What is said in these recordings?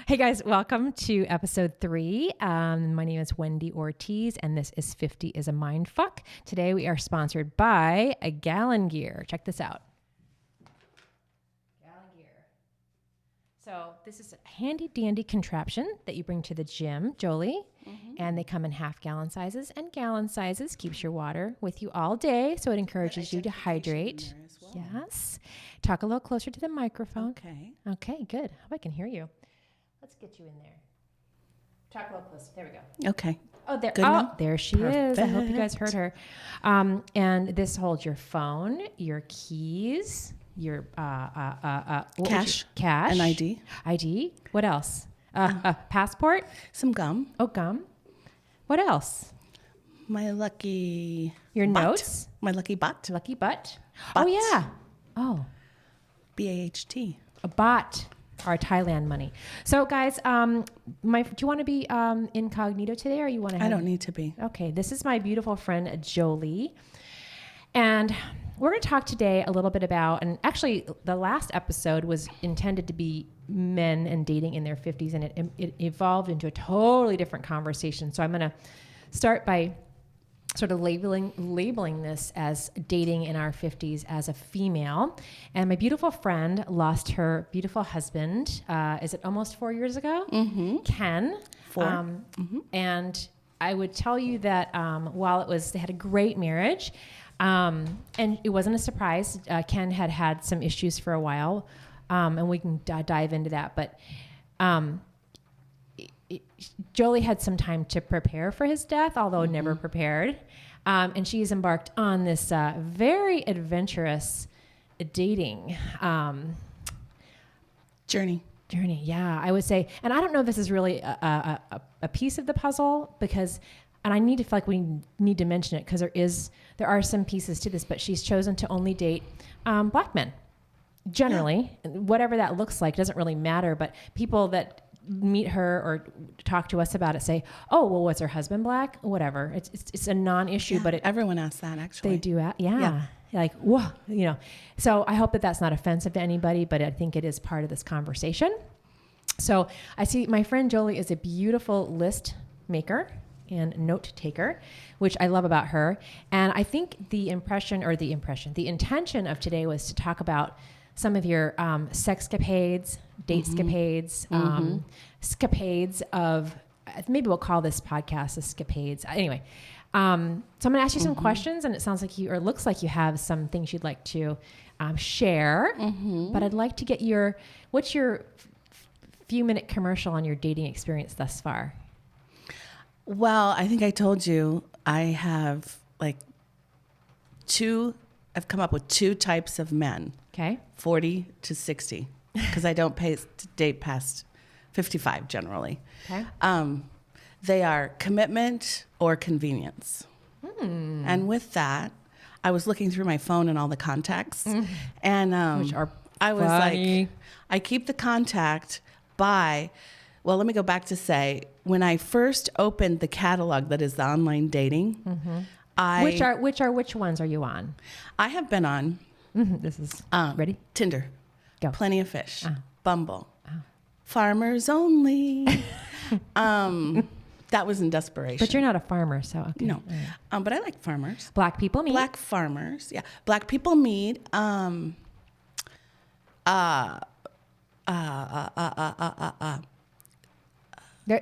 Hey guys, welcome to episode 3. My name is Wendy Ortiz, and this is 50 is a Mindfuck. Today we are sponsored by a Gallon Gear. Check this out. Gallon Gear. So this is a handy dandy contraption that you bring to the gym, Jolie, and they come in half-gallon sizes and gallon sizes. Keeps your water with you all day, so it encourages you to hydrate. Well. Yes. Talk a little closer to the microphone. Okay, good. I hope I can hear you. Let's get you in there. Talk a little closer. There we go. Okay. Oh, there. Good enough? There she is. I hope you guys heard her. And this holds your phone, your keys, your cash, an ID. What else? Passport. Some gum. Oh, gum. What else? My lucky. Your butt. notes. My lucky butt. Lucky butt. Butt. Oh yeah. Oh. BAHT. A bot. Our Thailand money. So, guys, do you want to be incognito today, or you want to? I don't need to be. Okay, this is my beautiful friend Jolie, and we're going to talk today a little bit about. And actually, the last episode was intended to be men and dating in their 50s, and it evolved into a totally different conversation. So, I'm going to start by sort of labeling this as dating in our 50s as a female. And my beautiful friend lost her beautiful husband. Is it almost 4 years ago? Mm-hmm. Ken. 4. And I would tell you that while they had a great marriage, and it wasn't a surprise. Ken had some issues for a while, and we can dive into that. But Jolie had some time to prepare for his death, although never prepared. And she's embarked on this very adventurous dating journey. Yeah, I would say. And I don't know if this is really a piece of the puzzle and I feel like we need to mention it because there are some pieces to this, but she's chosen to only date black men. Generally, whatever that looks like doesn't really matter, but people that meet her or talk to us about it say, oh, well, was her husband black? Whatever. It's a non-issue, but everyone asks that actually. They do. Like, whoa, so I hope that that's not offensive to anybody, but I think it is part of this conversation. So I see my friend Jolie is a beautiful list maker and note taker, which I love about her. And I think the intention of today was to talk about some of your sexcapades, datescapades, scapades of, maybe we'll call this podcast escapades. Anyway, so I'm going to ask you some questions, and it sounds like looks like you have some things you'd like to share. But I'd like to get what's your few-minute commercial on your dating experience thus far? Well, I think I told you I have I've come up with 2 types of men. Okay. 40 to 60, because I don't date past 55 generally. Okay. They are commitment or convenience. And with that, I was looking through my phone and all the contacts, and which are I was funny. like, I keep the contact by. Well, let me go back to say, when I first opened the catalog that is the online dating, which ones are you on? I have been on. This is ready. Tinder, go. Plenty of Fish, Bumble, Farmers Only. That was in desperation. But you're not a farmer, so okay. No, right. But I like farmers. Black people meet. Black farmers, yeah. Black people meet.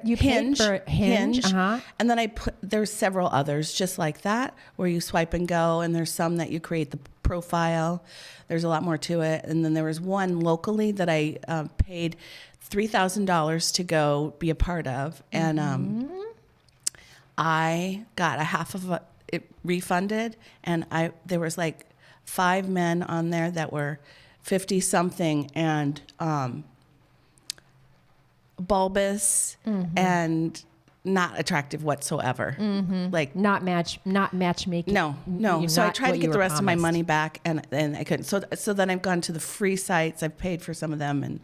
You paid for Hinge. And then there's several others just like that where you swipe and go, and there's some that you create the profile. There's a lot more to it. And then there was one locally that I paid $3,000 to go be a part of, and I got a half of it refunded, and there was 5 men on there that were 50 something and bulbous and not attractive whatsoever. Not matchmaking. No. So I tried to get the rest of my money back, and I couldn't. So then I've gone to the free sites. I've paid for some of them,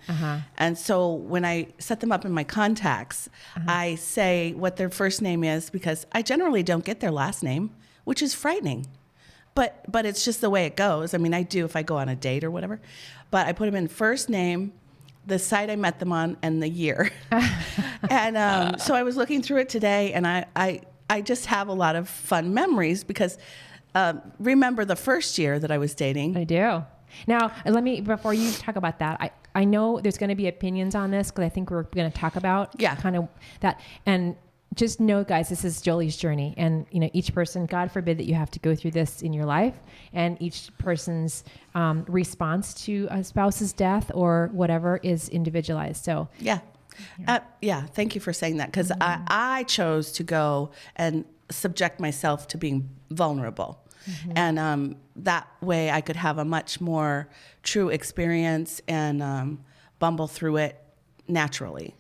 and so when I set them up in my contacts, I say what their first name is, because I generally don't get their last name, which is frightening. But it's just the way it goes. I mean, I do if I go on a date or whatever. But I put them in first name, the site I met them on and the year. And so I was looking through it today, and I just have a lot of fun memories because remember the first year that I was dating. I do. Now, before you talk about that, I know there's going to be opinions on this because I think we're going to talk about kind of that. And just know, guys, this is Jolie's journey. And, each person, God forbid that you have to go through this in your life, and each person's response to a spouse's death or whatever is individualized. So, yeah. Thank you for saying that, because I chose to go and subject myself to being vulnerable. And that way I could have a much more true experience and bumble through it naturally.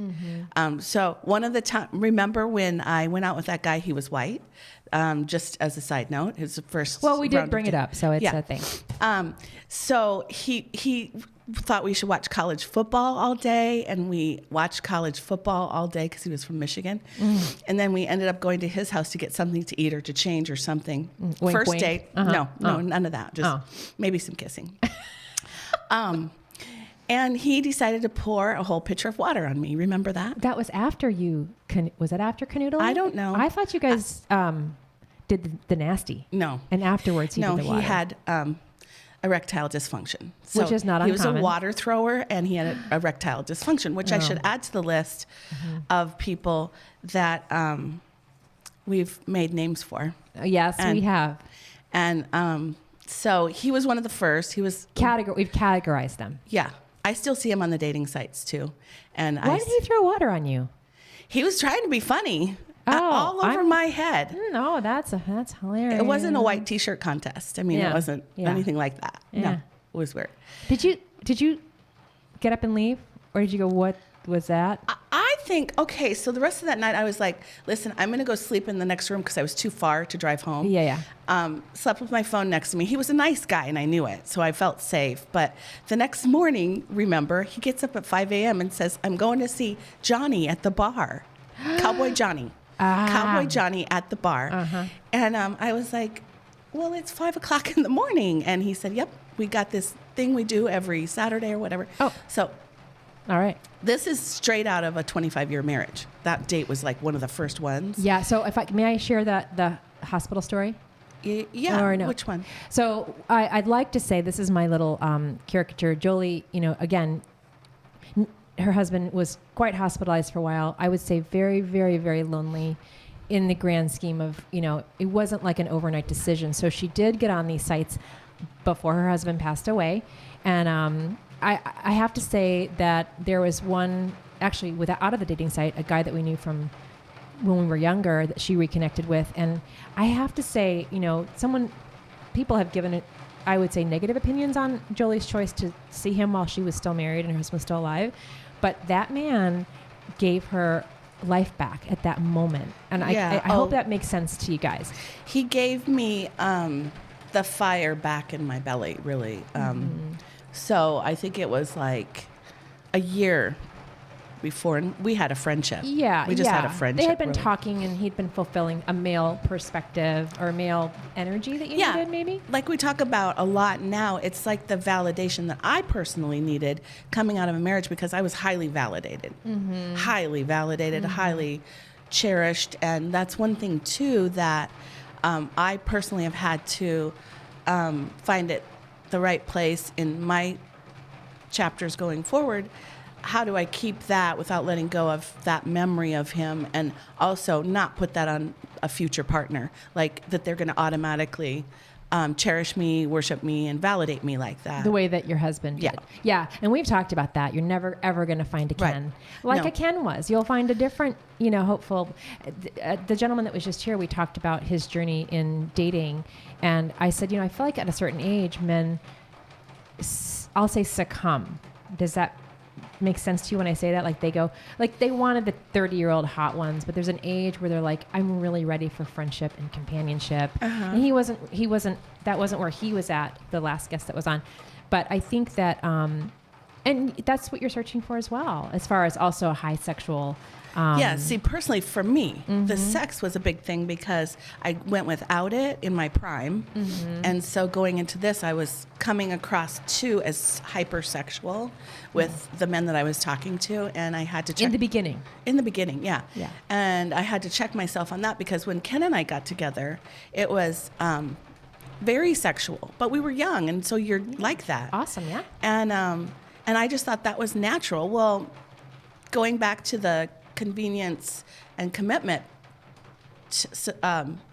So one of the times, remember when I went out with that guy, he was white, just as a side note, his first. Well, we did bring it up, so it's a thing. So he thought we should watch college football all day, and we watched college football all day because he was from Michigan. And then we ended up going to his house to get something to eat or to change or something. Wink, First wink. date, no, none of that. Just maybe some kissing. And he decided to pour a whole pitcher of water on me. Remember that? That was after you. Was it after canoodling? I don't know. I thought you guys did the nasty. No. And afterwards he did the water. He had erectile dysfunction. So which is not he uncommon. was a water thrower, and he had erectile dysfunction, which I should add to the list of people that we've made names for. Yes, we have. And so he was one of the first. He was We've categorized them. Yeah. I still see him on the dating sites too. And why did he throw water on you? He was trying to be funny. All over my head. No, that's hilarious. It wasn't a white t-shirt contest. I mean, it wasn't anything like that. Yeah. No, it was weird. Did you get up and leave, or did you go? What was that? I think so the rest of that night I was like, listen, I'm going to go sleep in the next room because I was too far to drive home. Yeah. Slept with my phone next to me. He was a nice guy, and I knew it, so I felt safe. But the next morning, remember, he gets up at 5 a.m. and says, I'm going to see Johnny at the bar. Cowboy Johnny. Cowboy Johnny at the bar. And I was like, well, it's 5 o'clock in the morning. And he said, yep, we got this thing we do every Saturday or whatever. So all right. This is straight out of a 25-year marriage. That date was like one of the first ones. Yeah. So may I share the hospital story? Yeah. Or no? Which one? So I'd like to say, this is my little caricature. Jolie, again, her husband was quite hospitalized for a while. I would say very, very, very lonely in the grand scheme of, it wasn't like an overnight decision. So she did get on these sites before her husband passed away. And I have to say that there was one, actually, out of the dating site, a guy that we knew from when we were younger that she reconnected with. And I have to say, people have given it, I would say, negative opinions on Jolie's choice to see him while she was still married and her husband was still alive. But that man gave her life back at that moment. And I hope that makes sense to you guys. He gave me the fire back in my belly, really. So I think it was like a year before, and we had a friendship. Yeah. We just had a friendship. They had been really. talking, and he'd been fulfilling a male perspective or male energy that you needed, maybe? Like we talk about a lot now, it's like the validation that I personally needed coming out of a marriage, because I was highly validated. Highly validated, highly cherished. And that's one thing, too, that I personally have had to find it the right place in my chapters going forward. How do I keep that without letting go of that memory of him, and also not put that on a future partner, like that they're going to automatically cherish me, worship me, and validate me like that. The way that your husband did. Yeah. And we've talked about that. You're never, ever going to find a Ken. Like a Ken was. You'll find a different, hopeful. The gentleman that was just here, we talked about his journey in dating. And I said, I feel like at a certain age, men, I'll say succumb. Does that make sense to you when I say that? Like they go, like they wanted the 30-year-old hot ones, but there's an age where they're like, I'm really ready for friendship and companionship. And that wasn't where he was at, the last guest that was on. But I think that, and And that's what you're searching for as well, as far as also a high sexual. Yeah, see, personally, for me, the sex was a big thing because I went without it in my prime. And so going into this, I was coming across too as hypersexual with the men that I was talking to. And I had to check. In the beginning. In the beginning, yeah. Yeah. And I had to check myself on that because when Ken and I got together, it was very sexual. But we were young, and so you're like that. Awesome, yeah. And I just thought that was natural. Well, going back to the convenience and commitment types.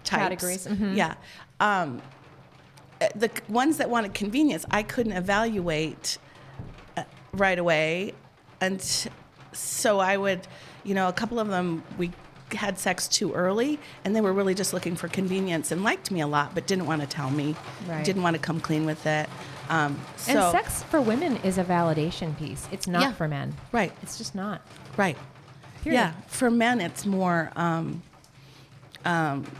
Categories. Yeah. The ones that wanted convenience, I couldn't evaluate right away. And so I would, a couple of them, we had sex too early, and they were really just looking for convenience and liked me a lot, but didn't want to tell me, didn't want to come clean with it. And sex for women is a validation piece. It's not for men. Right. It's just not. Right. Period. Yeah, for men, it's more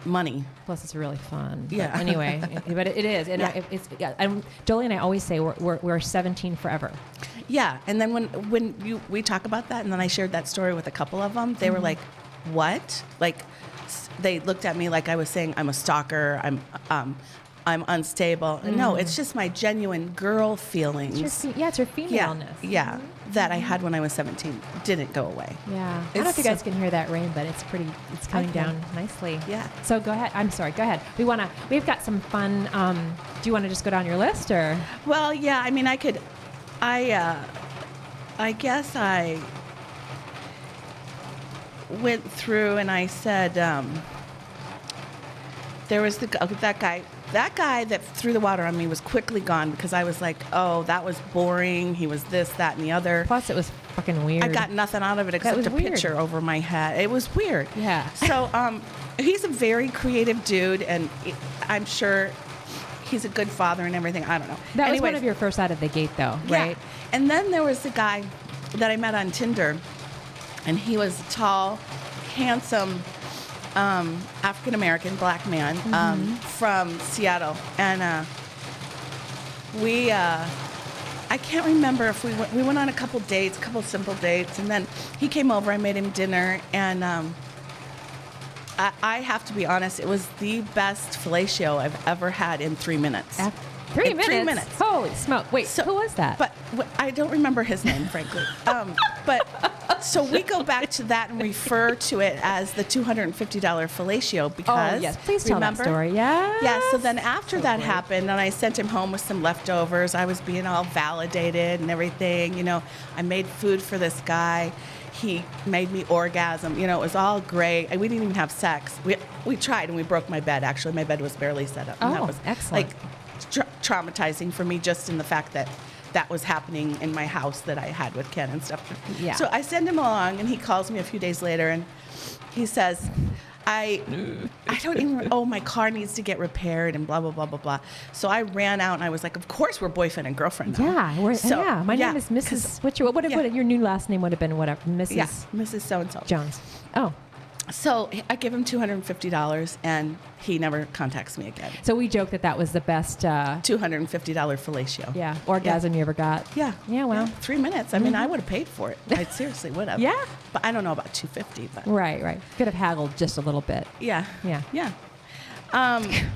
money. Plus, it's really fun. Yeah. But anyway, but it is, and Jolie and I always say we're 17 forever. Yeah, and then when we talk about that, and then I shared that story with a couple of them, they were like, "What?" Like, they looked at me like I was saying I'm a stalker. I'm unstable. No, it's just my genuine girl feelings. It's your femaleness. Yeah, that I had when I was 17 didn't go away. Yeah. I don't know if you guys can hear that rain, but it's coming down nicely. Yeah. So go ahead. I'm sorry. Go ahead. We've got some fun. Do you want to just go down your list or? Well, yeah. I mean, I could. I guess I went through and I said there was that guy. That guy that threw the water on me was quickly gone because I was like, oh, that was boring. He was this, that, and the other. Plus, it was fucking weird. I got nothing out of it except a picture over my head. It was weird. Yeah. So he's a very creative dude, and I'm sure he's a good father and everything. I don't know. That was one of your first out of the gate, though, right? And then there was the guy that I met on Tinder, and he was a tall, handsome, African-American black man from Seattle. And I can't remember if we went on a couple simple dates, and then he came over, I made him dinner, and I have to be honest, it was the best fellatio I've ever had in 3 minutes. 3 minutes? 3 minutes. Holy smoke. Wait, so, who was that? But I don't remember his name, frankly. So we go back to that and refer to it as the $250 fellatio because... Oh, yes. Please tell that story. Yeah. Yeah, so then after that happened, and I sent him home with some leftovers, I was being all validated and everything. I made food for this guy. He made me orgasm. It was all great. We didn't even have sex. We tried, and we broke my bed, actually. My bed was barely set up. And that was excellent. Traumatizing for me just in the fact that was happening in my house that I had with Ken and stuff. Yeah. So I send him along, and he calls me a few days later, and he says, I don't even, my car needs to get repaired and blah, blah, blah, blah, blah. So I ran out, and I was like, of course we're boyfriend and girlfriend now. Yeah. My name is Mrs. What your new last name would have been, whatever, Mrs. Yeah, Mrs. So-and-so. Jones. Oh. So I give him $250, and he never contacts me again. So we joke that was the best... $250 fellatio. Yeah, orgasm you ever got. Yeah. Yeah, well. 3 minutes. I mean, I would have paid for it. I seriously would have. Yeah. But I don't know about $250. But Right. Could have haggled just a little bit. Yeah. Yeah.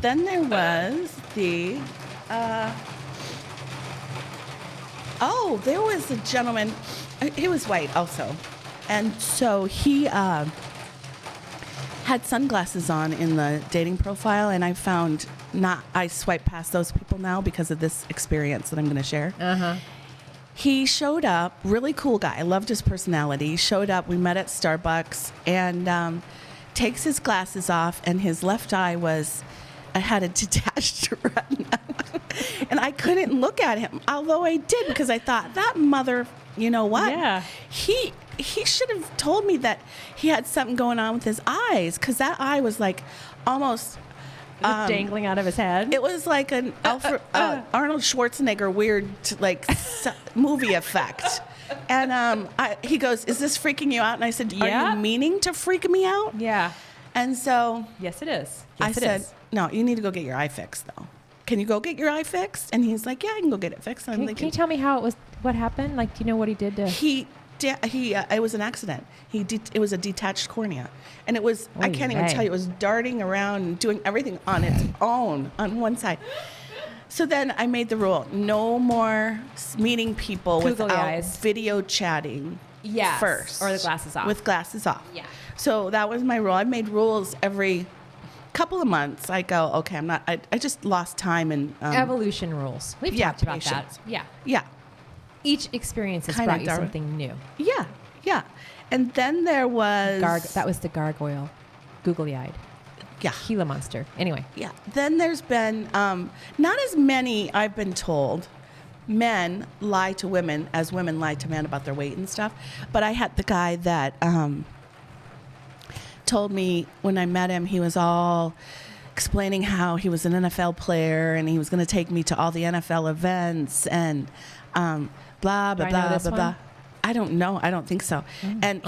Then there was the... there was a gentleman. He was white also. And so he... had sunglasses on in the dating profile, and I swipe past those people now because of this experience that I'm going to share. He showed up, really cool guy. I loved his personality. He showed up, we met at Starbucks, and takes his glasses off, and his left eye had a detached retina. And I couldn't look at him, although I did, because I thought, that mother, you know what? Yeah. He should have told me that he had something going on with his eyes, because that eye was like almost dangling out of his head. It was like an Arnold Schwarzenegger weird movie effect. And he goes, "Is this freaking you out?" And I said, "Are you meaning to freak me out?" Yeah. And so yes, it is. I said, "No, you need to go get your eye fixed, though. Can you go get your eye fixed?" And he's like, "Yeah, I can go get it fixed." And can you tell me how it was? what happened? Like, do you know what he did to? It was an accident. It was a detached cornea, and it was, I can't even Oy vey. tell you, it was darting around and doing everything on its own on one side. So then I made the rule: no more meeting people Googly without eyes. video chatting. Yes, First, or the glasses off. With glasses off. Yeah. So that was my rule. I made rules every couple of months. I go, okay, I'm not. I just lost time and Evolution rules. We've talked about patience. that. Yeah. Yeah. Each experience has Kinda brought you Darwin. something new. Yeah. Yeah. And then there was That was the gargoyle, googly eyed, yeah. Gila monster. Anyway, Yeah. Then there's been not as many, I've been told, men lie to women as women lie to men about their weight and stuff. But I had the guy that told me when I met him, he was all explaining how he was an NFL player and he was going to take me to all the NFL events and blah, blah, Do I know blah, this blah, one? blah. I don't know. I don't think so. And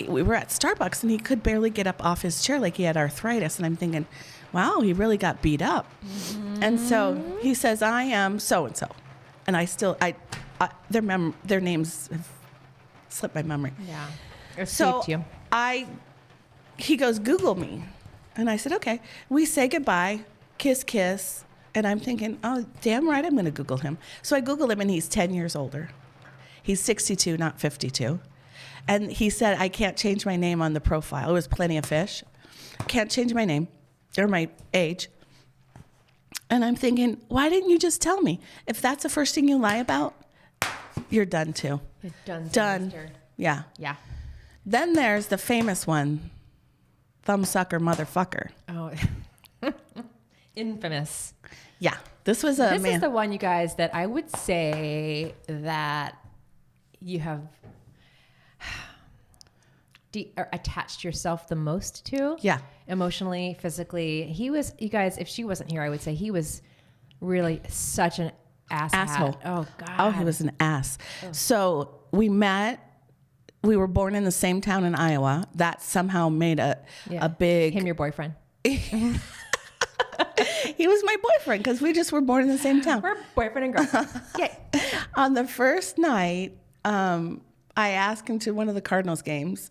we were at Starbucks and he could barely get up off his chair like he had arthritis. And I'm thinking, wow, he really got beat up. And so he says, I am so-and-so. And I still, their names have slipped my memory. yeah. Or So escaped you. he goes, Google me. And I said, okay. We say goodbye, kiss, kiss. And I'm thinking, oh, damn right, I'm going to Google him. So I Googled him and he's 10 years older. He's 62, not 52. And he said, I can't change my name on the profile. It was Plenty of Fish. Can't change my name or my age. And I'm thinking, why didn't you just tell me? If that's the first thing you lie about, you're done too. You're done. Done. Semester. Yeah. Yeah. Then there's the famous one, thumbsucker motherfucker. Oh, infamous. Yeah. This was a This man. is the one, you guys, that I would say that you have or attached yourself the most to. Yeah. Emotionally, physically. He was, you guys, if she wasn't here, I would say he was really such an Asshole. Oh, God. Oh, he was an ass. So we met. We were born in the same town in Iowa. That somehow made a big. Him, your boyfriend. He was my boyfriend because we just were born in the same town. We're boyfriend and girlfriend. Yay. On the first night, I asked him to one of the Cardinals games,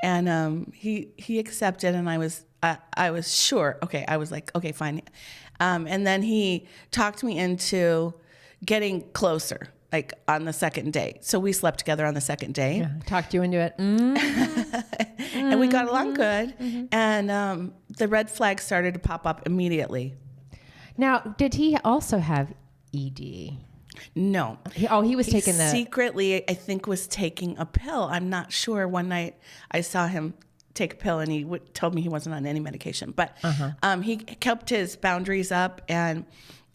and he accepted, and I was sure. Okay, I was like, okay, fine. And then he talked me into getting closer, like on the second day. So we slept together on the second day. Yeah, talked you into it. And we got along good. And the red flags started to pop up immediately. Now, did he also have ED? No. He was taking the... secretly, I think, was taking a pill. I'm not sure. One night I saw him take a pill and he told me he wasn't on any medication. But he kept his boundaries up and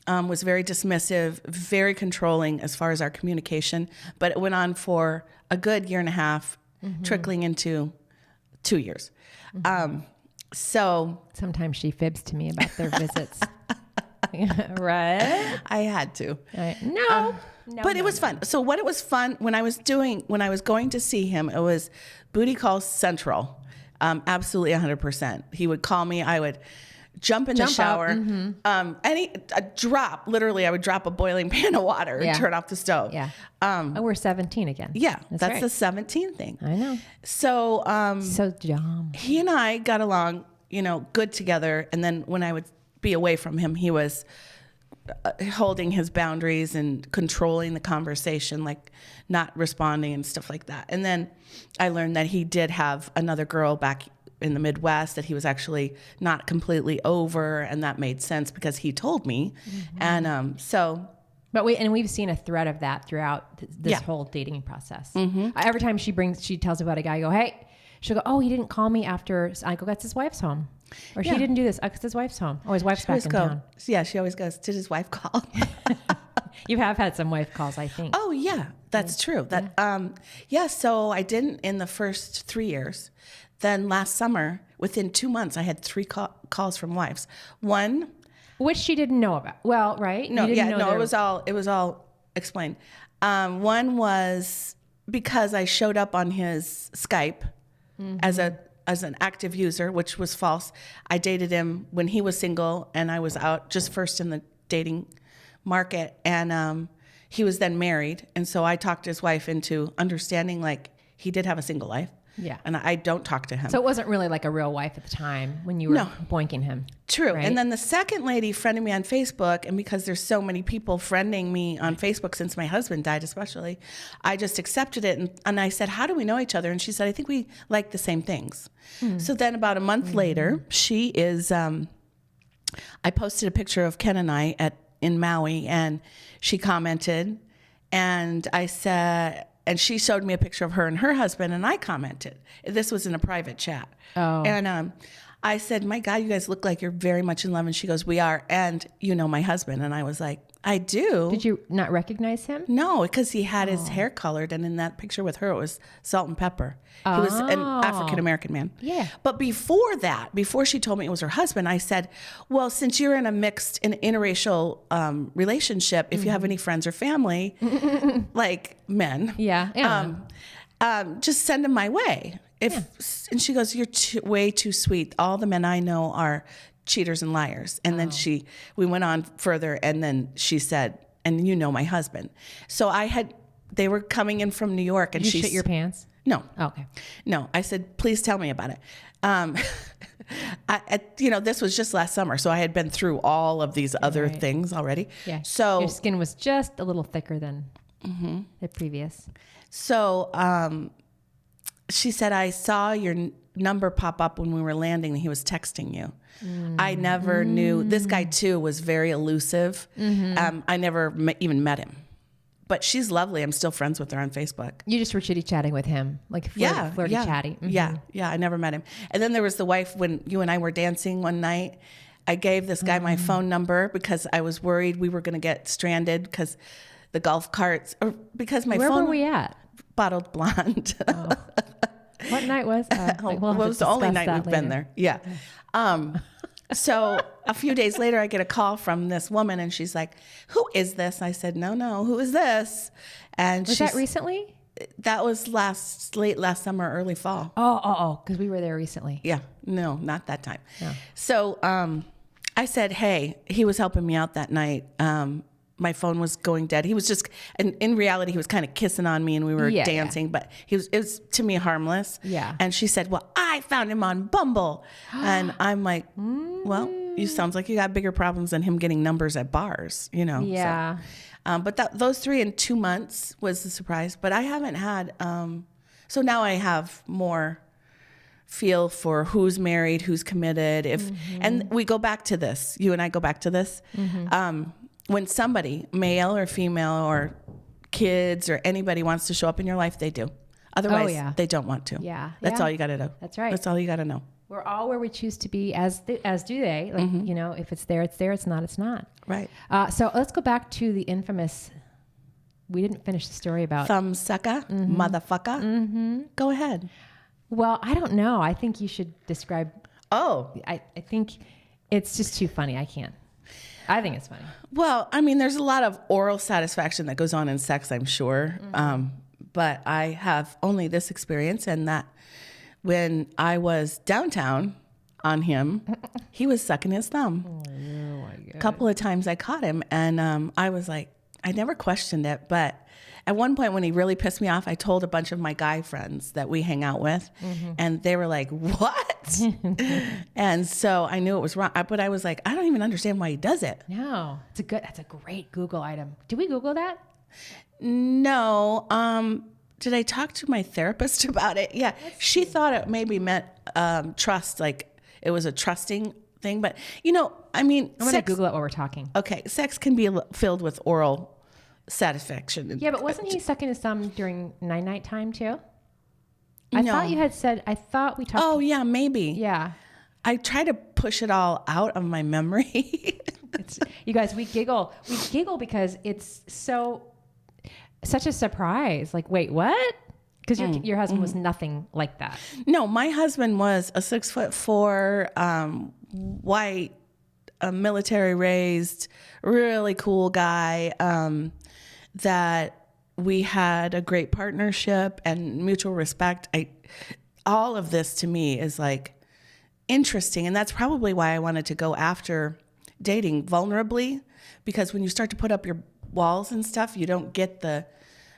was very dismissive, very controlling as far as our communication. But it went on for a good year and a half, trickling into 2 years. So Sometimes she fibs to me about their visits. Right? I had to. No. But it was fun. So what it was fun when I was going to see him, it was booty call central. Absolutely 100%. He would call me. I would jump in the shower. Literally I would drop a boiling pan of water and turn off the stove. Yeah. We're 17 again. Yeah. That's right. the 17 thing. I know. So, So dumb. he and I got along, good together. And then when I would be away from him, he was holding his boundaries and controlling the conversation, like not responding and stuff like that. And then I learned that he did have another girl back in the Midwest that he was actually not completely over, and that made sense because he told me. And so... But we've seen a thread of that throughout this whole dating process. Every time she tells about a guy, I go, hey, she'll go, oh, he didn't call me after. I go, that's his wife's home. Or she didn't do this because his wife's home. Oh, his wife's back in town. Yeah, she always goes, did his wife call? You have had some wife calls, I think. Oh, yeah, that's true. So I didn't in the first 3 years. Then last summer, within 2 months, I had 3 calls from wives. One... Which she didn't know about. Well, right? No, it was all explained. One was because I showed up on his Skype as an active user, which was false. I dated him when he was single and I was out just first in the dating market. And he was then married. And so I talked his wife into understanding like he did have a single life. Yeah. And I don't talk to him. So it wasn't really like a real wife at the time when you were boinking him. True. Right? And then the second lady friended me on Facebook. And because there's so many people friending me on Facebook since my husband died, especially, I just accepted it. And I said, how do we know each other? And she said, I think we like the same things. So then about a month later, she is, I posted a picture of Ken and I in Maui, and she commented, and I said, and she showed me a picture of her and her husband, and I commented. This was in a private chat. Oh. And I said, my God, you guys look like you're very much in love. And she goes, we are. And you know my husband. And I was like, I do. Did you not recognize him? No, because he had his hair colored. And in that picture with her, it was salt and pepper. He was an African-American man. Yeah. But before that, before she told me it was her husband, I said, well, since you're in a mixed, interracial relationship, if you have any friends or family, like men, just send them my way. And she goes, you're way too sweet. All the men I know are cheaters and liars. And then we went on further, and then she said, and you know my husband. So they were coming in from New York, and Did you shit your pants? No. Oh, okay. No, I said, please tell me about it. This was just last summer, so I had been through all of these other things already. Yeah. So your skin was just a little thicker than the previous. So she said, I saw your number pop up when we were landing, and he was texting you. I never knew. This guy, too, was very elusive. I never even met him. But she's lovely. I'm still friends with her on Facebook. You just were chitty-chatting with him, like flirty chatty. Yeah, I never met him. And then there was the wife when you and I were dancing one night. I gave this guy my phone number because I was worried we were going to get stranded because the golf carts, or because my phone. Where were we at? Bottled Blonde. Oh. What night was? It was the only night we've been there. Yeah. So a few days later, I get a call from this woman, and she's like, who is this? I said, no, who is this? And was that recently? That was late last summer, early fall. Oh, because we were there recently. Yeah, no, not that time. No. So I said, hey, he was helping me out that night. My phone was going dead. He was just, and in reality, he was kind of kissing on me, and we were dancing, but it was to me harmless. Yeah. And she said, well, I found him on Bumble. And I'm like, well, you sounds like you got bigger problems than him getting numbers at bars, Yeah. So, but those 3 in 2 months was the surprise. But I haven't had, so now I have more feel for who's married, who's committed. And we go back to this. You and I go back to this. When somebody, male or female or kids or anybody wants to show up in your life, they do. Otherwise, they don't want to. Yeah. That's all you got to know. That's right. That's all you got to know. We're all where we choose to be, as do they. Like, if it's there, it's there. It's not, it's not. Right. So let's go back to the infamous, we didn't finish the story about. Thumbsucker, motherfucker. Go ahead. Well, I don't know. I think you should describe. Oh. I think it's just too funny. I can't. I think it's funny. Well, I mean, there's a lot of oral satisfaction that goes on in sex, I'm sure. But I have only this experience, and that when I was downtown on him, he was sucking his thumb. Oh my God. A couple of times I caught him, and I was like, I never questioned it. But at one point when he really pissed me off, I told a bunch of my guy friends that we hang out with, and they were like, what? And so I knew it was wrong. But I was like, I don't even understand why he does it. No, that's a great Google item. Did we Google that? No. Did I talk to my therapist about it? Yeah. She thought it maybe meant trust, like it was a trusting thing. But, I mean, I'm going to Google it while we're talking. Okay. Sex can be filled with oral satisfaction. Yeah, but wasn't he sucking his thumb during night time too? I thought you had said, I thought we talked. Oh, yeah, maybe. Yeah. I try to push it all out of my memory. You guys, we giggle because it's such a surprise. Like, wait, what? Because your husband was nothing like that. No, my husband was a 6'4", white, military raised, really cool guy. That we had a great partnership and mutual respect. All of this to me is like interesting, and that's probably why I wanted to go after dating vulnerably, because when you start to put up your walls and stuff, you don't get the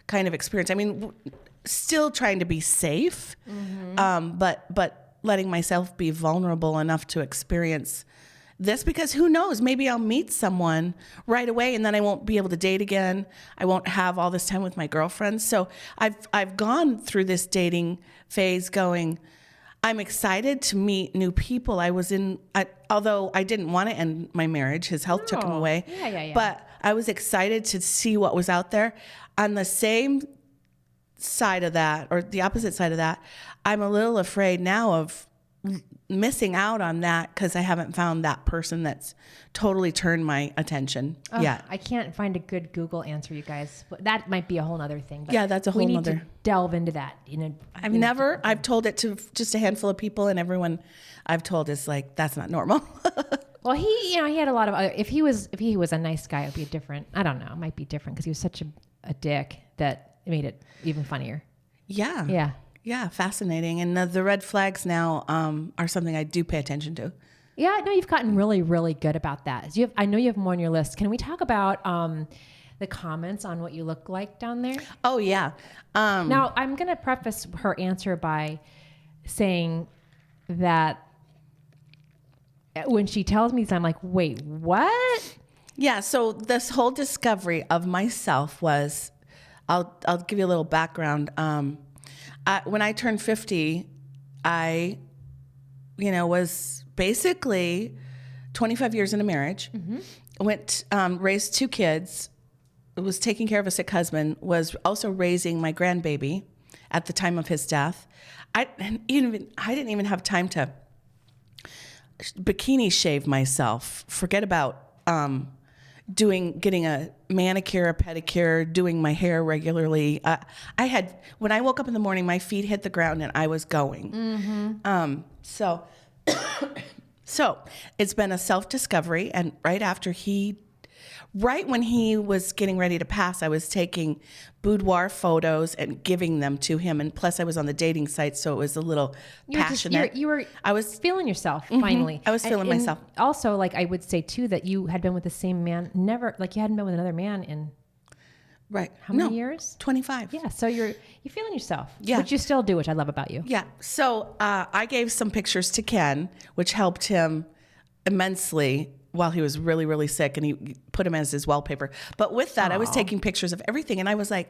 kind of experience. I mean, still trying to be safe, but letting myself be vulnerable enough to experience this, because who knows, maybe I'll meet someone right away and then I won't be able to date again. I won't have all this time with my girlfriends. So I've gone through this dating phase going, I'm excited to meet new people. Although I didn't want to end my marriage, his health took him away. Yeah. But I was excited to see what was out there. On the same side of that, or the opposite side of that, I'm a little afraid now of missing out on that because I haven't found that person that's totally turned my attention yet. I can't find a good Google answer, you guys. That might be a whole other thing. But yeah, that's a whole we need other. to delve into that. I've told it to just a handful of people, and everyone I've told is like, that's not normal. Well, he had a lot of other. If he was a nice guy, it would be different. I don't know. It might be different because he was such a dick that it made it even funnier. Yeah. Yeah. Yeah, fascinating. And the red flags now are something I do pay attention to. Yeah, no, you've gotten really, really good about that. I know you have more on your list. Can we talk about the comments on what you look like down there? Oh, yeah. Now, I'm going to preface her answer by saying that when she tells me this, I'm like, wait, what? Yeah, so this whole discovery of myself was, I'll give you a little background. When I turned 50, I, was basically 25 years in a marriage, raised 2 kids, was taking care of a sick husband, was also raising my grandbaby at the time of his death. I didn't even have time to bikini shave myself. Forget about getting a manicure, a pedicure, doing my hair regularly. When I woke up in the morning, my feet hit the ground and I was going. So it's been a self-discovery. And right when he was getting ready to pass, I was taking boudoir photos and giving them to him. And plus I was on the dating site, so it was a little passionate. I was feeling yourself finally. I was feeling myself. Also, I would say too, that you had been with the same man, you hadn't been with another man in right. How many years? 25. Yeah. So you're feeling yourself. Yeah. Which you still do, which I love about you. Yeah. So I gave some pictures to Ken, which helped him immensely while he was really, really sick, and he put him as his wallpaper. But with that, I was taking pictures of everything, and I was like,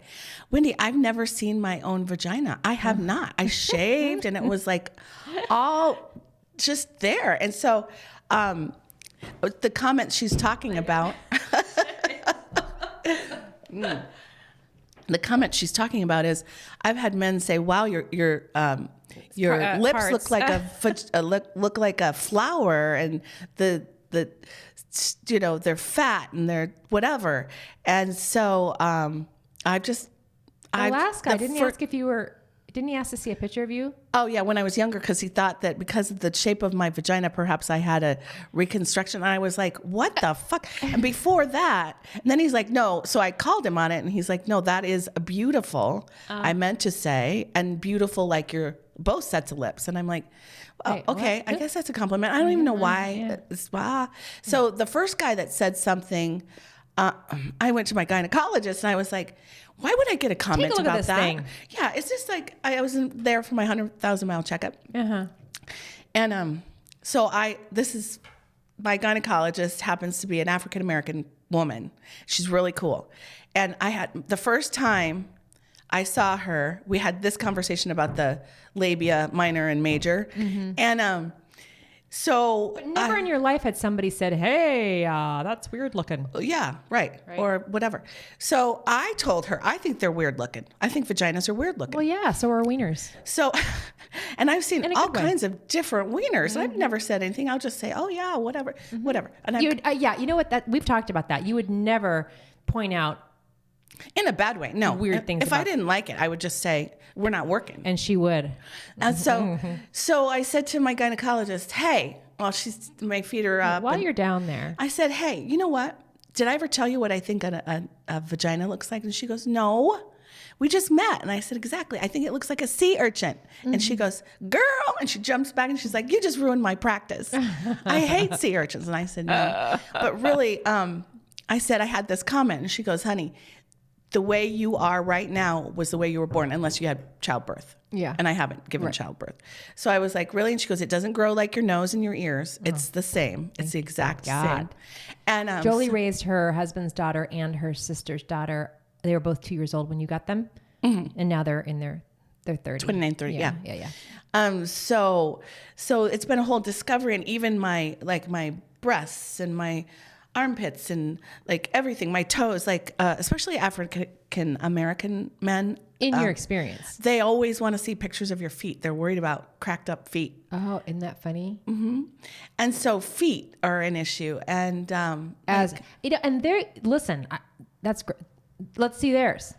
Wendy, I've never seen my own vagina. I have not. I shaved, and it was all just there. And so the comment she's talking about... The comment she's talking about is, I've had men say, "Wow, your lips parts. look like look like a flower, and the they're fat and they're whatever." And so The last guy didn't he ask to see a picture of you? Oh yeah, when I was younger, because he thought that because of the shape of my vagina, perhaps I had a reconstruction. And I was like, what the fuck? And before that, and then he's like, no. So I called him on it, and he's like, no, that is beautiful. I meant to say, and beautiful like your both sets of lips. And I'm like, oh, Wait, okay, what? I guess that's a compliment. I don't even know why. So the first guy that said something, I went to my gynecologist, and I was like, why would I get a comment Take a look at about this that? thing. Yeah, it's just like I was there for my 100,000-mile checkup. And so this is my gynecologist happens to be an African American woman. She's really cool. And the first time I saw her, we had this conversation about the labia minor and major. And so But never in your life had somebody said, "Hey, that's weird looking." yeah, right. Or whatever. So I told her, I think they're weird looking. I think vaginas are weird looking. Well, yeah, so are wieners. So, and I've seen In a all good way. kinds of different wieners. I've never said anything. I'll just say, oh yeah, whatever. And You know what? We've talked about that. You would never point out, in a bad way, no. Weird things If I about- didn't like it, I would just say, we're not working. and she would. And so I said to my gynecologist, hey, well, my feet are up. While and you're down there, I said, hey, you know what? Did I ever tell you what I think a vagina looks like? And she goes, no. We just met. And I said, exactly. I think it looks like a sea urchin. And she goes, girl. And she jumps back and she's like, you just ruined my practice. I hate sea urchins. And I said, no. But really, I said I had this comment, and she goes, honey, the way you are right now was the way you were born, unless you had childbirth. Yeah. And I haven't given childbirth. So I was like, really? And she goes, it doesn't grow like your nose and your ears. It's the same. It's the exact same. And Jolie raised her husband's daughter and her sister's daughter. They were both 2 years old when you got them. And now they're in their 30. 29, 30, yeah. Yeah. So it's been a whole discovery, and even my breasts and my armpits and like everything, my toes, like especially African American men. In your experience, they always want to see pictures of your feet. They're worried about cracked up feet. Oh, isn't that funny? Mm-hmm. And so feet are an issue, and as you know, and they're listen. That's great. Let's see theirs.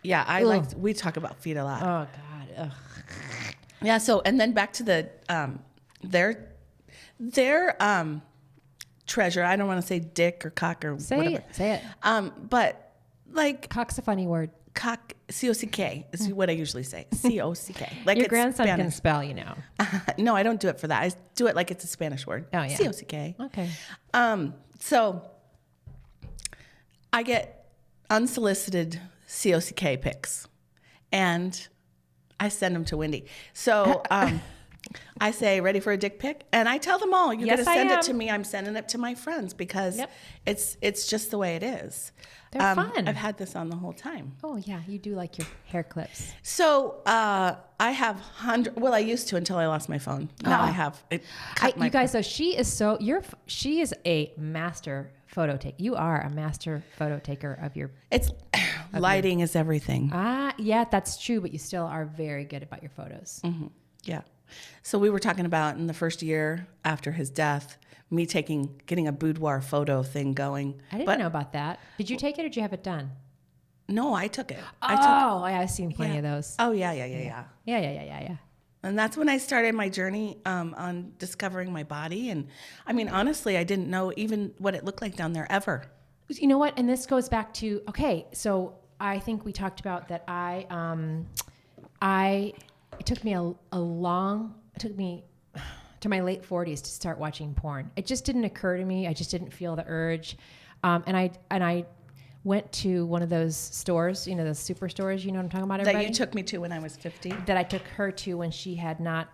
Yeah, we talk about feet a lot. Oh God. Ugh. Yeah. So, and then back to the their treasure. I don't want to say dick or cock or whatever. Say it. But like cock's a funny word. Cock, C-O-C-K is what I usually say. C-O-C-k. Like your it's grandson Spanish. can spell, you know. No, I don't do it for that. I do it like it's a Spanish word. Oh yeah. C-O-C-K. Okay. So I get unsolicited C-O-C-K pics, and I send them to Wendy. So I say, ready for a dick pic? And I tell them all, you're going to send it to me. I'm sending it to my friends because it's just the way it is. They're fun. I've had this on the whole time. Oh, yeah. You do like your hair clips. So I have I used to until I lost my phone. Now I have it. You guys, though, she is a master photo take. You are a master photo taker of your. Lighting is everything. Yeah, that's true. But you still are very good about your photos. Mm-hmm. Yeah. So we were talking about in the first year after his death, me getting a boudoir photo thing going. I didn't know about that. Did you take it or did you have it done? No, I took it. I've seen plenty of those. Oh, yeah. Yeah. And that's when I started my journey on discovering my body. And I mean, honestly, I didn't know even what it looked like down there ever. You know what? And this goes back to, okay, so I think we talked about that it took me to my late 40s to start watching porn. It just didn't occur to me. I just didn't feel the urge. And I went to one of those stores, you know, those superstores, you know what I'm talking about, everybody? That you took me to when I was 50? That I took her to when she had not,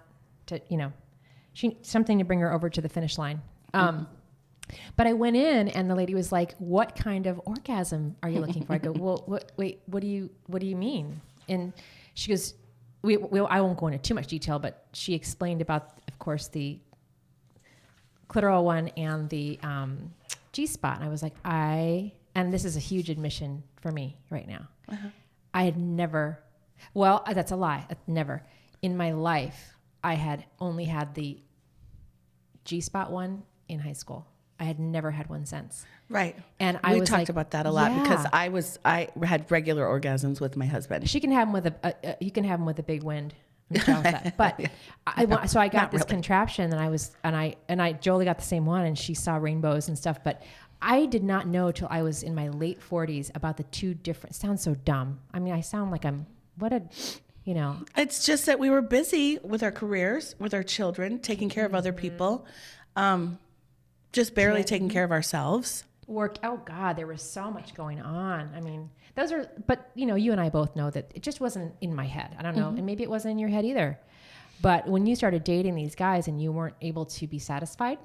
something to bring her over to the finish line. But I went in and the lady was like, what kind of orgasm are you looking for? I go, well, what do you mean? And she goes, I won't go into too much detail, but she explained about, of course, the clitoral one and the G-spot. And I was like, and this is a huge admission for me right now. Uh-huh. I had never, that's a lie. Never. In my life, I had only had the G-spot one in high school. I had never had one since. Right. And we talked about that a lot because I had regular orgasms with my husband. She can have them with you can have them with a big wind. But so I got this contraption and Jolie got the same one and she saw rainbows and stuff. But I did not know till I was in my late 40s about the two different, sounds so dumb. I mean, I sound like It's just that we were busy with our careers, with our children, taking care of other people. Just barely taking care of ourselves. Work. Oh God, there was so much going on. I mean, but you and I both know that it just wasn't in my head. I don't know. And maybe it wasn't in your head either. But when you started dating these guys and you weren't able to be satisfied.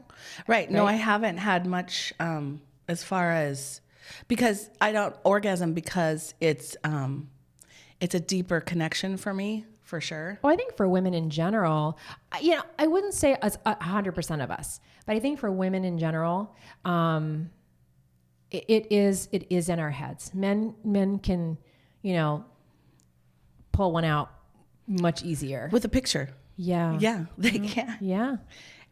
Right. No, I haven't had much, as far as, because I don't orgasm because it's a deeper connection for me. For sure. Well, I think for women in general, I wouldn't say as 100% of us, but I think for women in general, it is in our heads. Men can, pull one out much easier with a picture. Yeah. Yeah, they can. Yeah.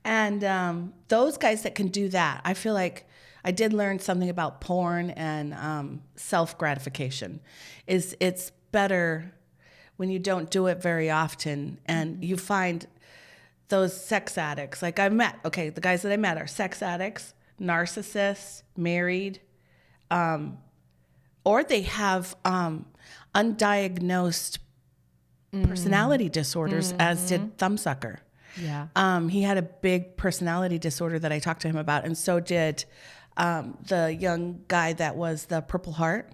And those guys that can do that, I feel like I did learn something about porn and self-gratification. It's better when you don't do it very often and you find those sex addicts. Like the guys that I met are sex addicts, narcissists, married, or they have undiagnosed personality disorders, as did Thumbsucker. Yeah. He had a big personality disorder that I talked to him about, and so did the young guy that was the Purple Heart.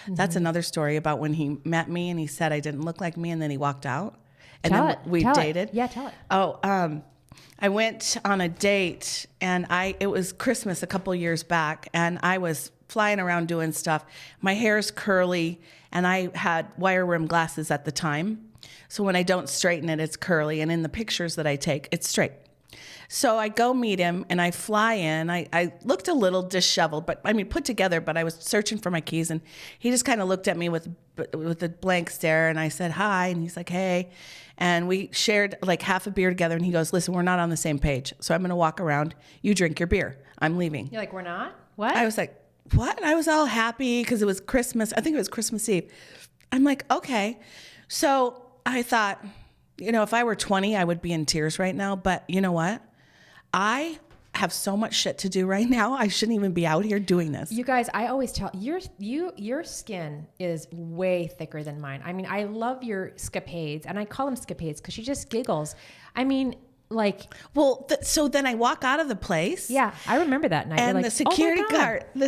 That's another story about when he met me and he said I didn't look like me, and then he walked out. And then we dated. Yeah, tell it. Oh, I went on a date, and it was Christmas a couple years back, and I was flying around doing stuff. My hair's curly, and I had wire rim glasses at the time. So when I don't straighten it, it's curly. And in the pictures that I take, it's straight. So I go meet him, and I fly in. I looked a little disheveled, put together, but I was searching for my keys, and he just kind of looked at me with a blank stare, and I said, hi, and he's like, hey. And we shared like half a beer together, and he goes, listen, we're not on the same page, so I'm going to walk around. You drink your beer. I'm leaving. You're like, we're not? What? I was like, what? I was all happy because it was Christmas. I think it was Christmas Eve. I'm like, okay. So I thought, if I were 20, I would be in tears right now. But you know what? I have so much shit to do right now. I shouldn't even be out here doing this. You guys, I always tell your skin is way thicker than mine. I mean, I love your scapades, and I call them scapades because she just giggles. I mean, like, well, so then I walk out of the place. Yeah, I remember that night. And like, the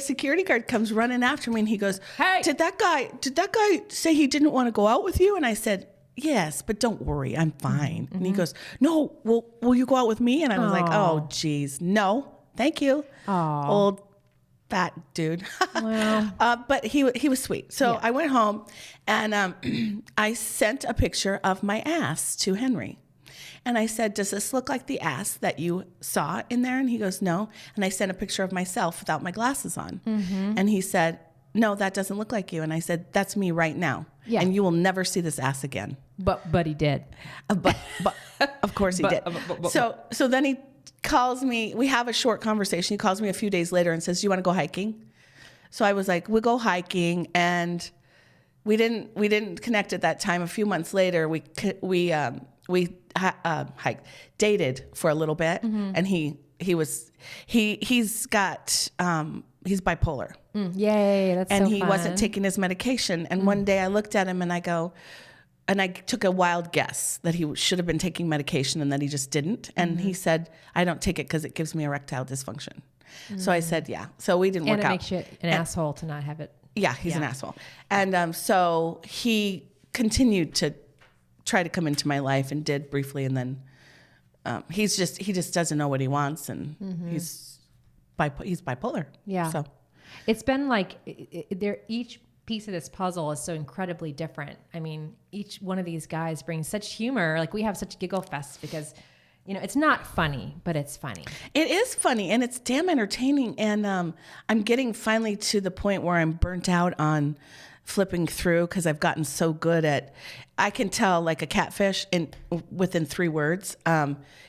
security guard comes running after me, and he goes, hey, did that guy say he didn't want to go out with you? And I said, yes, but don't worry, I'm fine. Mm-hmm. And he goes, no, will you go out with me? And I was like, oh, geez, no, thank you. Aww. Old fat dude. Wow. But he was sweet. So I went home, and I sent a picture of my ass to Henry. And I said, does this look like the ass that you saw in there? And he goes, no. And I sent a picture of myself without my glasses on. Mm-hmm. And he said, no, that doesn't look like you. And I said, that's me right now. Yeah. And you will never see this ass again. But he did. But of course he did. So then he calls me. We have a short conversation. He calls me a few days later and says, do you want to go hiking? So I was like, we'll go hiking. And we didn't connect at that time. A few months later, we dated for a little bit. Mm-hmm. And he's bipolar. Yay, that's and so he fun. Wasn't taking his medication. And one day I looked at him and I took a wild guess that he should have been taking medication and that he just didn't. And he said, I don't take it because it gives me erectile dysfunction. So I said, yeah. So we didn't work out. And it makes you an asshole to not have it. Yeah, he's an asshole. And so he continued to try to come into my life and did briefly. And then he just doesn't know what he wants. And he's bipolar. Yeah. So it's been like each piece of this puzzle is so incredibly different. I mean, each one of these guys brings such humor. Like we have such giggle fests because, it's not funny, but it's funny. It is funny and it's damn entertaining. And I'm getting finally to the point where I'm burnt out on flipping through because I've gotten so good at, I can tell like a catfish within 3 words.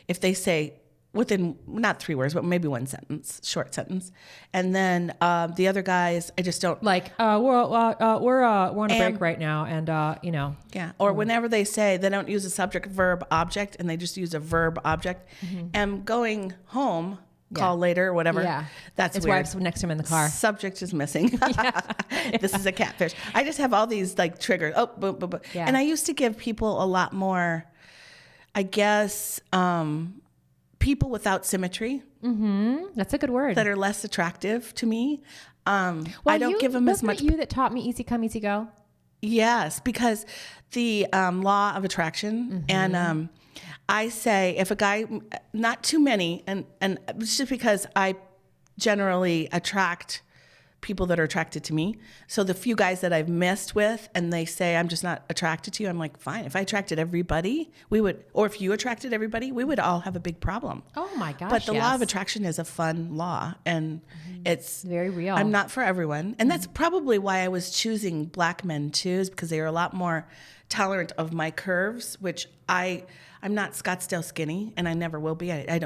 If they say, within not 3 words, but maybe 1 sentence, short sentence, and then the other guys, I just don't like. We're on a break right now, and yeah. Or whenever they say they don't use a subject, verb, object, and they just use a verb, object. And going home, call later or whatever. Yeah, that's weird. why I was next to him in the car. Subject is missing. This is a catfish. I just have all these like triggers. Oh, boom, boom, boom. Yeah. And I used to give people a lot more, I guess. People without symmetry. That's a good word. That are less attractive to me. I don't give them as much. Wasn't it you that taught me easy come, easy go? Yes, because the law of attraction. And I say if a guy, not too many, and it's just because I generally attract people that are attracted to me. So the few guys that I've messed with and they say, I'm just not attracted to you. I'm like, fine. If I attracted everybody, or if you attracted everybody, we would all have a big problem. Oh my gosh. But the law of attraction is a fun law and it's very real. I'm not for everyone. And that's probably why I was choosing black men too, is because they are a lot more tolerant of my curves, which I'm not Scottsdale skinny, and I never will be. I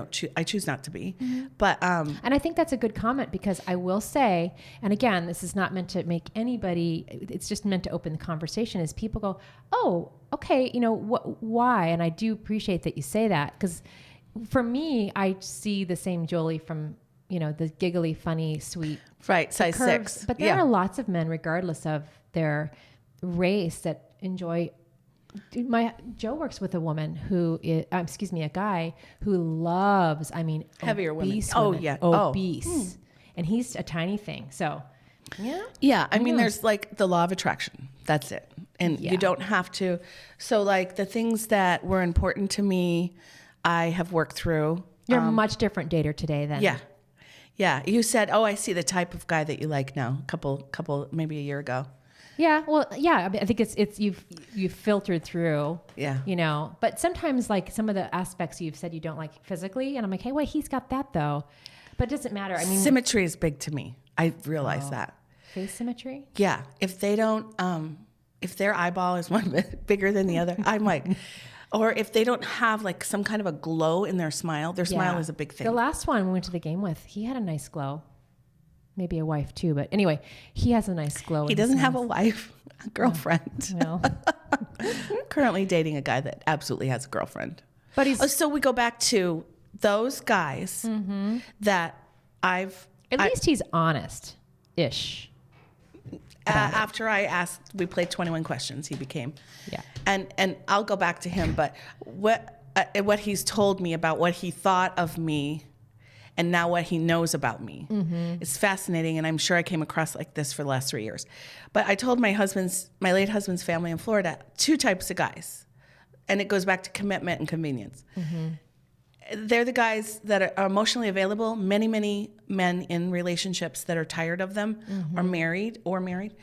choose not to be. But and I think that's a good comment because I will say, and again, this is not meant to make anybody. It's just meant to open the conversation. As people go, oh, okay, why? And I do appreciate that you say that because for me, I see the same Jolie from the giggly, funny, sweet, right, size curves. 6. But there are lots of men, regardless of their race, that enjoy. Joe works with a woman who is, a guy who loves, heavier women. Women, Oh yeah, obese. and he's a tiny thing. So, yeah. Yeah. I mean, there's like the law of attraction. That's it. And you don't have to. So like the things that were important to me, I have worked through. You're a much different dater today than. Yeah. Yeah. You said, oh, I see the type of guy that you like now. Couple, maybe a year ago. Yeah. Well, yeah. I think it's you've filtered through. Yeah. You know, but sometimes like some of the aspects you've said you don't like physically, and I'm like, hey, wait, he's got that though. But it doesn't matter. I mean, symmetry is big to me. I realize that. Face symmetry. Yeah. If they don't, if their eyeball is one bit bigger than the other, I'm like, or if they don't have like some kind of a glow in their smile is a big thing. The last one we went to the game with, he had a nice glow. Maybe a wife too, but anyway, he has a nice glow. He doesn't have a wife, a girlfriend. Well, Currently dating a guy that absolutely has a girlfriend. but he's So we go back to those guys that At least he's honest-ish. after I asked, we played 21 questions. He became, Yeah. and I'll go back to him. But what he's told me about what he thought of me, and now what he knows about me, is fascinating. And I'm sure I came across like this for the last 3 years. But I told my late husband's family in Florida, 2 types of guys, and it goes back to commitment and convenience. They're the guys that are emotionally available. Many men in relationships that are tired of them, are married,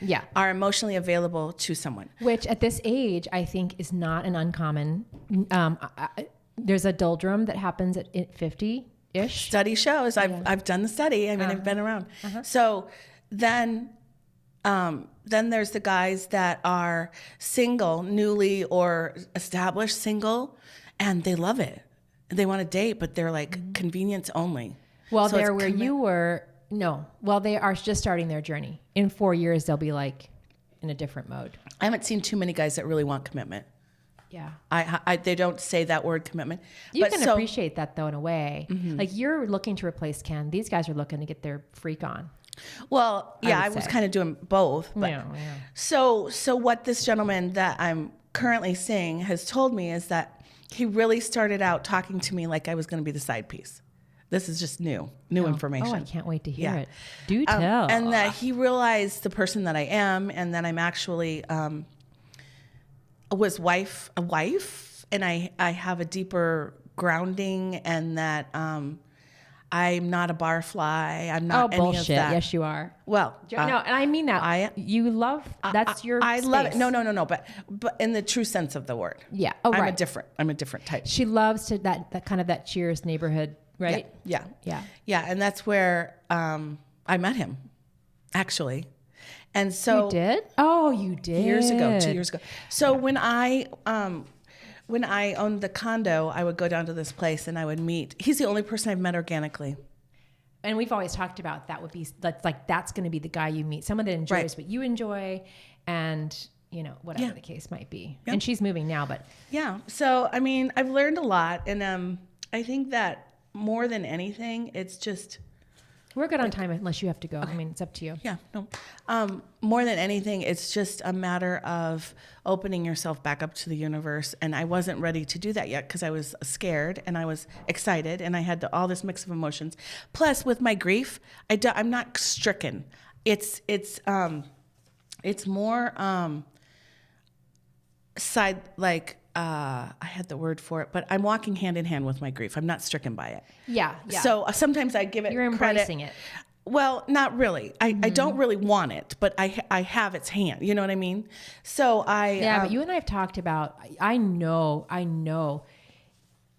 Yeah. are emotionally available to someone. Which at this age, I think is not an uncommon. There's a doldrum that happens at 50-ish. Study shows. I've done the study. I mean, I've been around. So then there's the guys that are single, newly or established single, and they love it. They want to date, but they're like convenience only. Well, So they're it's where you were. No. Well, they are just starting their journey. In 4 years, they'll be like in a different mode. I haven't seen too many guys that really want commitment. Yeah. They don't say that word commitment. You But can so- appreciate that though in a way. Like you're looking to replace Ken. These guys are looking to get their freak on. Well, yeah, would I was say. kind of doing both. But Yeah. So what this gentleman that I'm currently seeing has told me is that he really started out talking to me like I was going to be the side piece. This is just new information. Oh, I can't wait to hear Yeah. it. Do tell. And that he realized the person that I am, and that I'm actually was a wife, and I have a deeper grounding, and that I'm not a barfly. I'm not any bullshit. of that. Yes, you are. Well, No, and I mean that. You love, that's your I love it. space. No. But in the true sense of the word. Yeah. Oh, I'm right. a different type. She loves to that kind of that Cheers neighborhood, right? Yeah. Yeah. And that's where I met him, actually. And so You did? Oh, you did. 2 years ago. So when I owned the condo, I would go down to this place and I would meet. He's the only person I've met organically. And we've always talked about that's going to be the guy you meet, someone that enjoys Right. what you enjoy, and whatever Yeah. the case might be. Yep. And she's moving now, but Yeah. So I mean, I've learned a lot, and I think that more than anything, it's just. we're good on time unless you have to go. I mean, it's up to you. Yeah, no. More than anything, it's just a matter of opening yourself back up to the universe. And I wasn't ready to do that yet because I was scared and I was excited and I had all this mix of emotions. Plus, with my grief, I'm not stricken. It's more side like. I had the word for it, but I'm walking hand in hand with my grief. I'm not stricken by it. Yeah. So sometimes I give it You're embracing credit. it. Well, not really. I don't really want it, but I have its hand. You know what I mean? So But you and I have talked about. I know.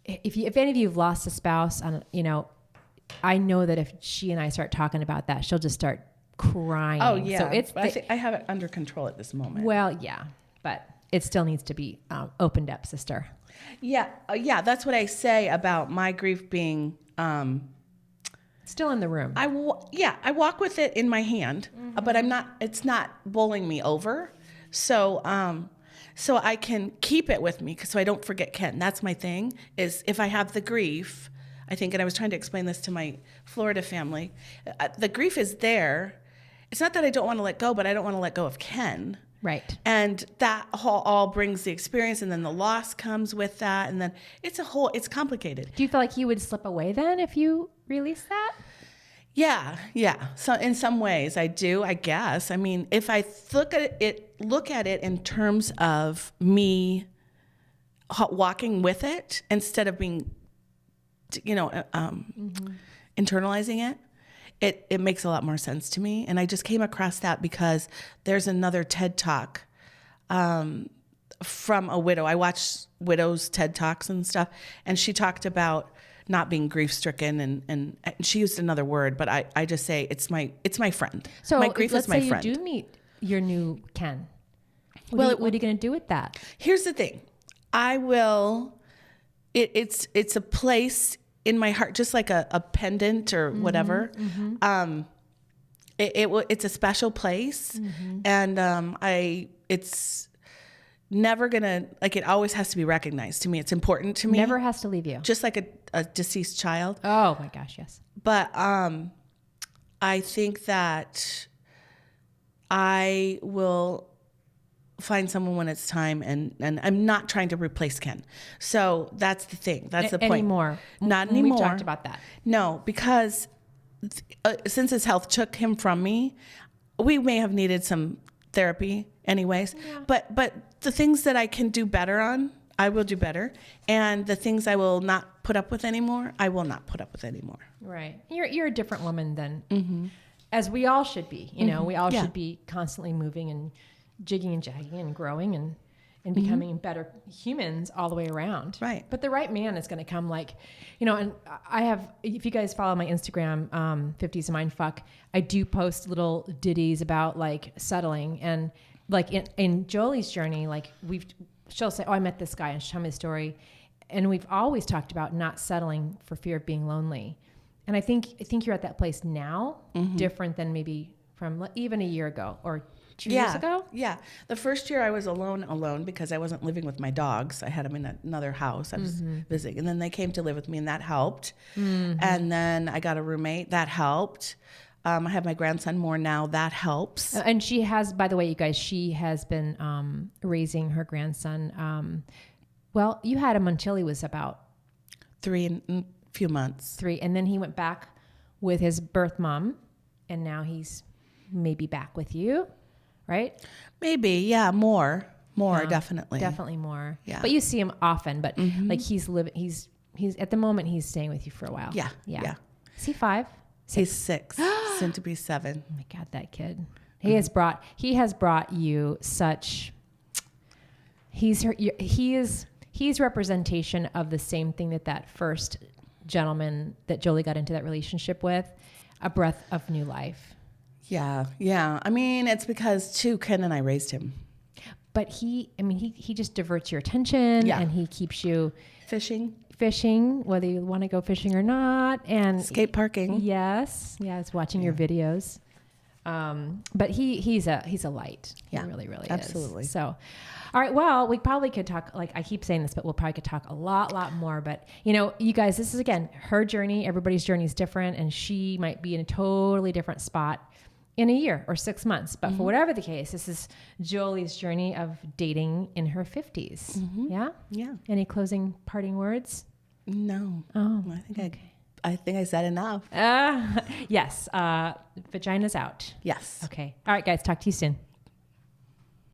If any of you have lost a spouse, I know that if she and I start talking about that, she'll just start crying. Oh yeah. So I think I have it under control at this moment. well, yeah, but it still needs to be opened up, sister. Yeah. That's what I say about my grief being. Still in the room. I walk with it in my hand, but I'm not. It's not bowling me over. So I can keep it with me so I don't forget Ken. That's my thing. Is if I have the grief, I think, and I was trying to explain this to my Florida family. The grief is there. It's not that I don't want to let go, but I don't want to let go of Ken. Right. And that all brings the experience, and then the loss comes with that, and then it's complicated. Do you feel like you would slip away then if you release that? Yeah, yeah. So in some ways I do, I guess. I mean, if I look at it in terms of me walking with it instead of being, internalizing it, it makes a lot more sense to me. And I just came across that because there's another TED Talk from a widow. I watch widows' TED Talks and stuff, and she talked about not being grief stricken, and she used another word, but I just say it's my friend. So my grief let's is my say friend. you do meet your new Ken. Well, What are you going to do with that? Here's the thing. I will. It's a place in my heart, just like a pendant or whatever. It's a special place, and it's never gonna, like, it always has to be recognized to me. It's important to me. Never has to leave you. Just like a deceased child. Oh my gosh, yes. But I think that I will find someone when it's time, and I'm not trying to replace Ken. So that's the thing. That's the point. Anymore. Not anymore. We've talked about that. No, because since his health took him from me, we may have needed some therapy anyways. Yeah. But the things that I can do better on, I will do better. And the things I will not put up with anymore, I will not put up with anymore. Right. You're a different woman than, as we all should be. You know, we all should be constantly moving and jigging and jagging and growing and becoming better humans all the way around. Right. But the right man is going to come, like, and I have, if you guys follow my Instagram, 50s Mindfuck, I do post little ditties about like settling, and like in Jolie's journey, like she'll say, oh, I met this guy, and she'll tell me the story. And we've always talked about not settling for fear of being lonely. And I think you're at that place now, different than maybe from even a year ago or 2 years ago? Yeah. The first year I was alone because I wasn't living with my dogs. I had them in another house. I was visiting. And then they came to live with me, and that helped. And then I got a roommate. That helped. I have my grandson more now. That helps. And she has, by the way, you guys, she has been raising her grandson. Well, you had him until he was about 3 and a few months. 3. And then he went back with his birth mom, and now he's maybe back with you. Right? Maybe, yeah, more, definitely. Definitely more. Yeah. But you see him often, but like he's at the moment he's staying with you for a while. Yeah. Is he 5? 6? He's 6, soon to be 7. Oh my God, that kid. He has brought you such, he's representation of the same thing that first gentleman that Jolie got into that relationship with, a breath of new life. Yeah. I mean, it's because too, Ken and I raised him. But he just diverts your attention, and he keeps you fishing, whether you want to go fishing or not, and skate parking. Yes, watching your videos. But he's a light. Yeah, he really absolutely. is. So, all right. Well, we probably could talk. Like I keep saying this, but we'll probably could talk a lot more. But you guys, this is again her journey. Everybody's journey is different, and she might be in a totally different spot in a year or 6 months. But for whatever the case, this is Jolie's journey of dating in her 50s. Yeah? Yeah. Any closing parting words? No. Oh, I think I said enough. Yes. Vagina's out. Yes. Okay. All right, guys. Talk to you soon.